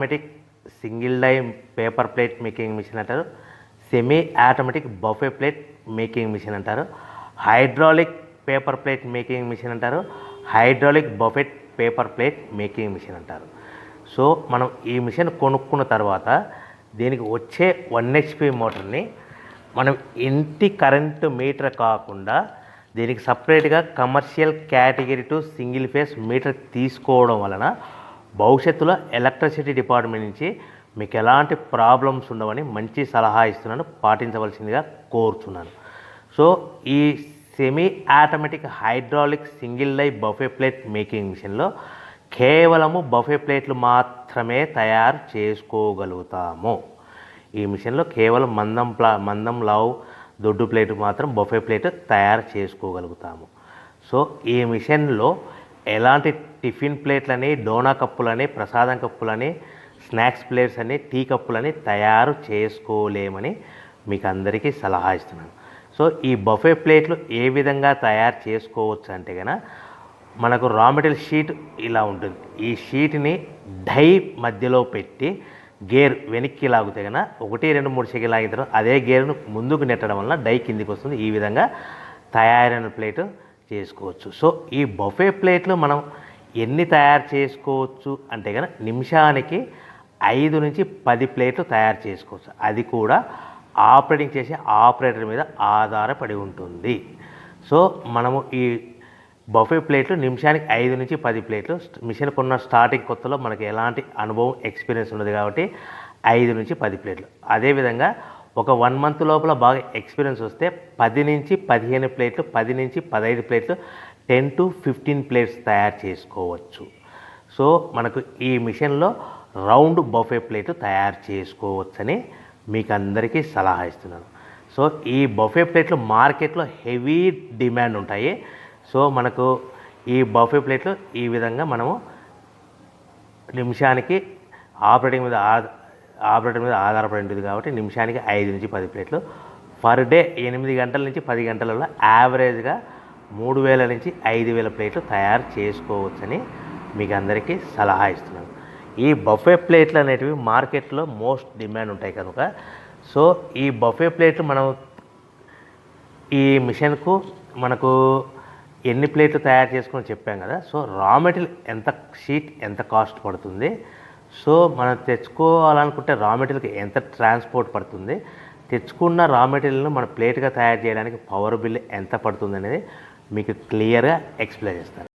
Automatic single die paper plate making machine అంటారు. Semi automatic buffet plate making machine అంటారు. Hydraulic paper plate making machine అంటారు. Hydraulic buffet paper plate making machine అంటారు. So మనం ఈ machine కొనుక్కున్న తర్వాత దీనికి వచ్చే 1 HP మోటార్ని మనం ఇంటి కరెంటు మీటర్ కాకుండా దీనికి సపరేట్గా commercial category to single phase metre తీసుకోవడం వలన భవిష్యత్తులో ఎలక్ట్రిసిటీ డిపార్ట్మెంట్ నుంచి మీకు ఎలాంటి ప్రాబ్లమ్స్ ఉండవని మంచి సలహా ఇస్తున్నాను, పాటించవలసిందిగా కోరుచున్నాను. సో ఈ semi automatic hydraulic single die buffet plate making మిషన్లో కేవలము బఫే ప్లేట్లు మాత్రమే తయారు చేసుకోగలుగుతాము. ఈ మిషన్లో కేవలం మందం లావు దొడ్డు ప్లేట్ మాత్రం బఫే ప్లేట్ తయారు చేసుకోగలుగుతాము. సో ఈ మిషన్లో ఎలాంటి టిఫిన్ ప్లేట్లని, డోనా కప్పులని, ప్రసాదం కప్పులని, స్నాక్స్ ప్లేట్స్ అని, టీ కప్పులని తయారు చేసుకోలేమని మీకు అందరికీ సలహా ఇస్తున్నాను. సో ఈ బఫే ప్లేట్లు ఏ విధంగా తయారు చేసుకోవచ్చు అంటే కనుక మనకు రా మెటీరియల్ షీట్ ఇలా ఉంటుంది. ఈ షీట్ని డై మధ్యలో పెట్టి గేర్ వెనక్కి లాగితే కనుక 1, 2, 3 సెకండ్లు లాగిన తర్వాత అదే గేర్ను ముందుకు నెట్టడం వలన డై కిందికి వస్తుంది. ఈ విధంగా తయారైన ప్లేటు చేసుకోవచ్చు. సో ఈ బఫే ప్లేట్లు మనం ఎన్ని తయారు చేసుకోవచ్చు అంటే కనుక నిమిషానికి 5 నుంచి 10 ప్లేట్లు తయారు చేసుకోవచ్చు. అది కూడా ఆపరేటింగ్ చేసే ఆపరేటర్ మీద ఆధారపడి ఉంటుంది. సో మనము ఈ బఫే ప్లేట్లు నిమిషానికి 5 నుంచి 10 ప్లేట్లు మిషన్ కొన్న స్టార్టింగ్ కొత్తలో మనకి ఎలాంటి అనుభవం ఎక్స్పీరియన్స్ ఉండదు కాబట్టి 5 నుంచి 10 ప్లేట్లు. అదేవిధంగా ఒక 1 మంత్ లోపల బాగా ఎక్స్పీరియన్స్ వస్తే 10 నుంచి 15 ప్లేట్లు, 10 నుంచి 15 ప్లేట్లు, 10 to 15 ప్లేట్స్ తయారు చేసుకోవచ్చు. సో మనకు ఈ మిషన్లో రౌండ్ బఫే ప్లేట్ తయారు చేసుకోవచ్చని మీకు అందరికీ సలహా ఇస్తున్నాను. సో ఈ బఫే ప్లేట్లు మార్కెట్లో హెవీ డిమాండ్ ఉంటాయి. సో మనకు ఈ బఫే ప్లేట్లు ఈ విధంగా మనము నిమిషానికి ఆపరేటర్ మీద ఆధారపడి ఉంటుంది కాబట్టి నిమిషానికి 5 నుంచి 10 ప్లేట్లు పర్ డే 8 గంటల నుంచి 10 గంటలలో యావరేజ్గా 3000 నుంచి 5000 ప్లేట్లు తయారు చేసుకోవచ్చని మీకు అందరికీ సలహా ఇస్తున్నాను. ఈ బఫే ప్లేట్లు అనేటివి మార్కెట్లో మోస్ట్ డిమాండ్ ఉంటాయి కనుక సో ఈ బఫే ప్లేట్లు మనం ఈ మిషన్కు మనకు ఎన్ని ప్లేట్లు తయారు చేసుకుని చెప్పాం కదా. సో రా మెటీరియల్ ఎంత కాస్ట్ పడుతుంది, సో మనం తెచ్చుకోవాలనుకుంటే రా మెటీరియల్కి ఎంత ట్రాన్స్పోర్ట్ పడుతుంది, తెచ్చుకున్న రా మెటీరియల్ను మన ప్లేట్గా తయారు చేయడానికి పవర్ బిల్ ఎంత పడుతుంది అనేది మీకు క్లియర్గా ఎక్స్ప్లెయిన్ చేస్తాను.